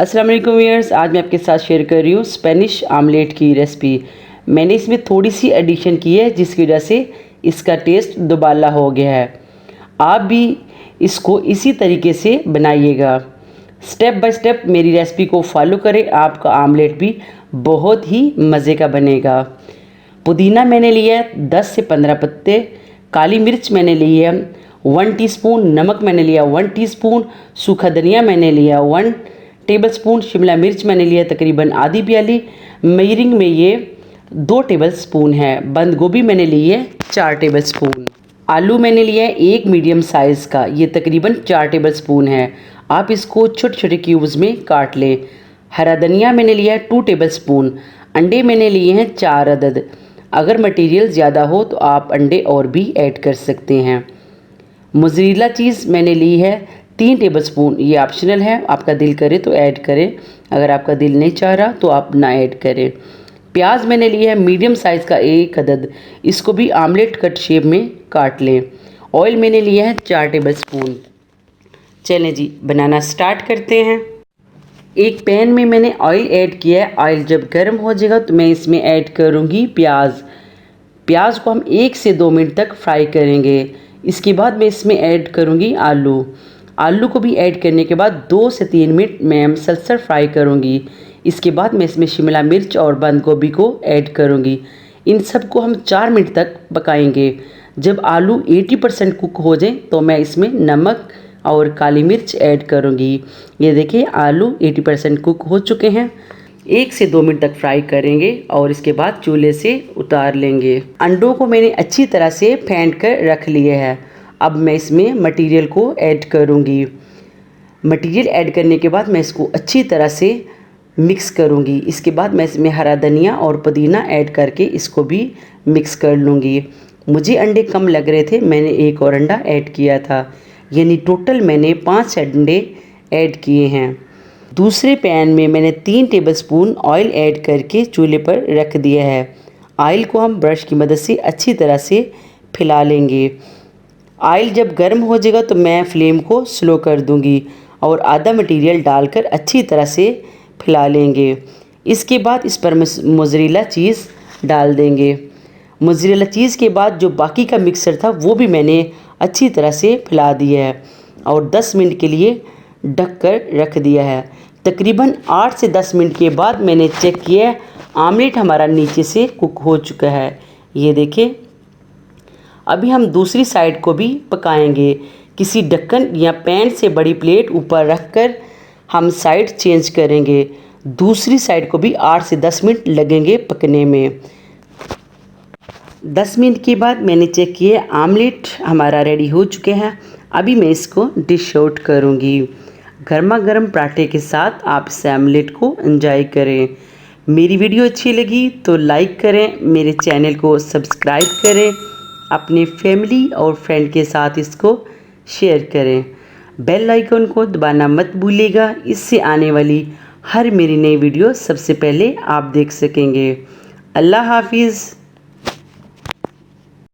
अस्सलाम वालेकुम व्यूअर्स, आज मैं आपके साथ शेयर कर रही हूँ स्पेनिश आमलेट की रेसिपी। मैंने इसमें थोड़ी सी एडिशन की है जिसकी वजह से इसका टेस्ट दुबाला हो गया है। आप भी इसको इसी तरीके से बनाइएगा। स्टेप बाय स्टेप मेरी रेसिपी को फॉलो करें, आपका आमलेट भी बहुत ही मज़े का बनेगा। पुदीना मैंने लिया है 10 से 15 पत्ते, काली मिर्च मैंने ली है 1 टीस्पून, नमक मैंने लिया 1 टीस्पून, सूखा धनिया मैंने लिया 1 टेबलस्पून, शिमला मिर्च मैंने लिया तकरीबन आधी प्याली, मेजरिंग में ये 2 टेबलस्पून है, बंद गोभी मैंने ली है 4 टेबलस्पून, आलू मैंने लिया है 1 मीडियम साइज़ का, ये तकरीबन 4 टेबलस्पून है। आप इसको छोटे छोटे क्यूब्स में काट लें। हरा धनिया मैंने लिया है 2 टेबलस्पून, अंडे मैंने लिए हैं 4 अदद। अगर मटेरियल ज़्यादा हो तो आप अंडे और भी ऐड कर सकते हैं। मोज़रेला चीज़ मैंने ली है 3 टेबलस्पून, ये ऑप्शनल है, आपका दिल करे तो ऐड करें, अगर आपका दिल नहीं चाह रहा तो आप ना ऐड करें। प्याज मैंने लिया है मीडियम साइज़ का 1 अदद, इसको भी आमलेट कट शेप में काट लें। ऑयल मैंने लिया है 4 टेबलस्पून। चलें जी, बनाना स्टार्ट करते हैं। एक पैन में मैंने ऑयल ऐड किया है। ऑयल जब गर्म हो जाएगा तो मैं इसमें ऐड करूँगी प्याज को हम 1 से 2 मिनट तक फ्राई करेंगे। इसके बाद मैं इसमें ऐड करूँगी आलू को भी ऐड करने के बाद 2 से 3 मिनट मैं मसलसल फ्राई करूँगी। इसके बाद मैं इसमें शिमला मिर्च और बंद गोभी को ऐड करूँगी। इन सब को हम 4 मिनट तक पकाएंगे। जब आलू 80% कुक हो जाए तो मैं इसमें नमक और काली मिर्च ऐड करूँगी। ये देखिए आलू 80% कुक हो चुके हैं। 1 से 2 मिनट तक फ्राई करेंगे और इसके बाद चूल्हे से उतार लेंगे। अंडों को मैंने अच्छी तरह से फेंट कर रख लिए है। अब मैं इसमें मटेरियल को ऐड करूँगी। मटेरियल ऐड करने के बाद मैं इसको अच्छी तरह से मिक्स करूँगी। इसके बाद मैं इसमें हरा धनिया और पुदीना ऐड करके इसको भी मिक्स कर लूँगी। मुझे अंडे कम लग रहे थे, मैंने 1 और अंडा ऐड किया था, यानी टोटल मैंने 5 अंडे ऐड किए हैं। दूसरे पैन में मैंने 3 टेबलस्पून ऑयल ऐड करके चूल्हे पर रख दिया है। ऑयल को हम ब्रश की मदद से अच्छी तरह से फैला लेंगे। ऑयल जब गर्म हो जाएगा तो मैं फ्लेम को स्लो कर दूंगी और आधा मटेरियल डालकर अच्छी तरह से फैला लेंगे। इसके बाद इस पर मोज़रेला चीज़ डाल देंगे। मोज़रेला चीज़ के बाद जो बाकी का मिक्सर था वो भी मैंने अच्छी तरह से फैला दिया है और 10 मिनट के लिए ढक कर रख दिया है। तकरीबन 8 से 10 मिनट के बाद मैंने चेक किया, आमलेट हमारा नीचे से कुक हो चुका है। ये देखें। अभी हम दूसरी साइड को भी पकाएंगे। किसी ढक्कन या पैन से बड़ी प्लेट ऊपर रखकर हम साइड चेंज करेंगे। दूसरी साइड को भी 8 से 10 मिनट लगेंगे पकने में। 10 मिनट के बाद मैंने चेक किया, आमलेट हमारा रेडी हो चुके हैं। अभी मैं इसको डिश आउट करूँगी। गर्मा गर्म पराठे के साथ आप इस आमलेट को एंजॉय करें। मेरी वीडियो अच्छी लगी तो लाइक करें, मेरे चैनल को सब्सक्राइब करें, अपने फैमिली और फ्रेंड के साथ इसको शेयर करें। बेल आइकन को दबाना मत भूलिएगा, इससे आने वाली हर मेरी नई वीडियो सबसे पहले आप देख सकेंगे। अल्लाह हाफिज़।